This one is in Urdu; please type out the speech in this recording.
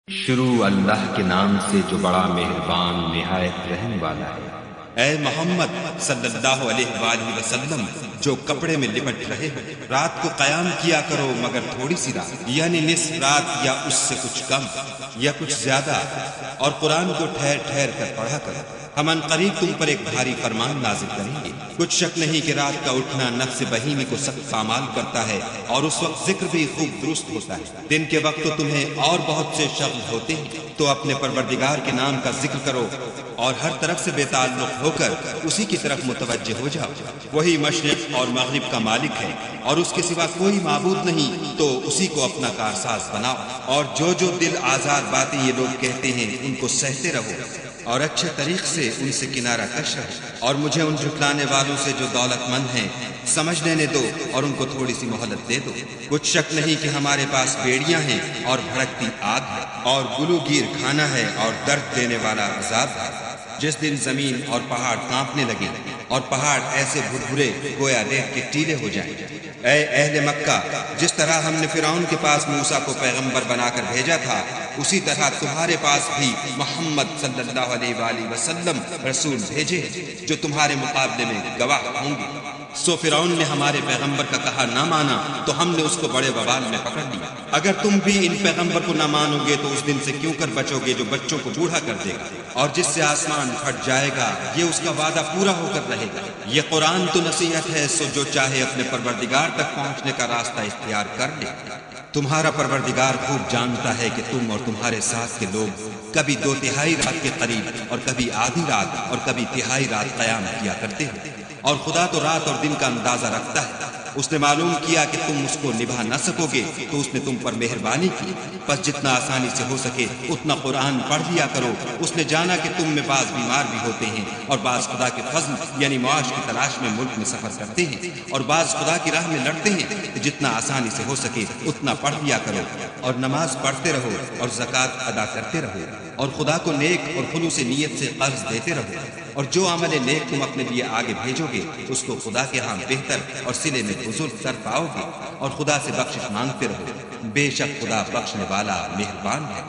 شروع اللہ کے نام سے جو بڑا مہربان نہایت رحم والا ہے۔ اے محمد صلی اللہ علیہ وآلہ وسلم، جو کپڑے میں لپٹ رہے ہو، رات کو قیام کیا کرو مگر تھوڑی سی رات، یعنی نصف رات یا اس سے کچھ کم یا کچھ زیادہ، اور قرآن کو ٹھہر ٹھہر کر پڑھا کرو۔ ہم عنقریب تم پر ایک بھاری فرمان نازل کریں گے۔ کچھ شک نہیں کہ رات کا اٹھنا نفس بہیمی کو سخت پامال کرتا ہے، اور اس وقت ذکر بھی خوب درست ہوتا ہے۔ دن کے وقت تو تمہیں اور بہت سے شغل ہوتے ہیں، تو اپنے پروردگار کے نام کا ذکر کرو اور ہر طرف سے بے تعلق ہو کر اسی کی طرف متوجہ ہو جاؤ۔ وہی مشرق اور مغرب کا مالک ہے، اور اس کے سوا کوئی معبود نہیں، تو اسی کو اپنا کارساز بناؤ۔ اور جو جو دل آزار باتیں یہ لوگ کہتے ہیں ان کو سہتے رہو، اور اچھے طریق سے ان سے کنارہ کش رہو، اور مجھے ان جھٹلانے والوں سے جو دولت مند ہیں سمجھ لینے دو، اور ان کو تھوڑی سی مہلت دے دو۔ کچھ شک نہیں کہ ہمارے پاس بیڑیاں ہیں اور بھڑکتی آگ ہے، اور گلو گیر کھانا ہے اور درد دینے والا عذاب ہے۔ جس دن زمین اور پہاڑ کانپنے لگے اور پہاڑ ایسے بھربھرے گویا ریت کے ٹیلے ہو جائیں۔ اے اہل مکہ، جس طرح ہم نے فرعون کے پاس موسیٰ کو پیغمبر بنا کر بھیجا تھا، اسی طرح تمہارے پاس بھی محمد صلی اللہ علیہ وآلہ وسلم رسول بھیجے جو تمہارے مقابلے میں گواہ ہوں گے۔ سو فرعون نے ہمارے پیغمبر کا کہا نہ مانا تو ہم نے اس کو بڑے وبال میں پکڑ لیا۔ اگر تم بھی ان پیغمبر کو نہ مانو گے تو اس دن سے کیوں کر بچو گے جو بچوں کو بوڑھا کر دے گا، اور جس سے آسمان پھٹ جائے گا یہ اس کا وعدہ پورا ہو کر رہے گا۔ یہ قرآن تو نصیحت ہے، سو جو چاہے اپنے پروردگار تک پہنچنے کا راستہ اختیار کر لے۔ تمہارا پروردگار خوب جانتا ہے کہ تم اور تمہارے ساتھ کے لوگ کبھی 2/3 رات کے قریب اور کبھی آدھی رات اور کبھی 1/3 رات قیام کیا کرتے ہو، اور خدا تو رات اور دن کا اندازہ رکھتا ہے۔ اس نے معلوم کیا کہ تم اس کو نبھا نہ سکو گے تو اس نے تم پر مہربانی کی، بس جتنا آسانی سے ہو سکے اتنا قرآن پڑھ لیا کرو۔ اس نے جانا کہ تم میں بعض بیمار بھی ہوتے ہیں، اور بعض خدا کے فضل یعنی معاش کی تلاش میں ملک میں سفر کرتے ہیں، اور بعض خدا کی راہ میں لڑتے ہیں، تو جتنا آسانی سے ہو سکے اتنا پڑھ لیا کرو، اور نماز پڑھتے رہو اور زکوٰۃ ادا کرتے رہو، اور خدا کو نیک اور خلوص نیت سے قرض دیتے رہو، اور جو عمل نیک تم اپنے لیے آگے بھیجو گے اس کو خدا کے ہاں بہتر اور صلے میں بزرگ کر پاؤ گے، اور خدا سے بخشش مانگتے رہو، بے شک خدا بخشنے والا مہربان ہے۔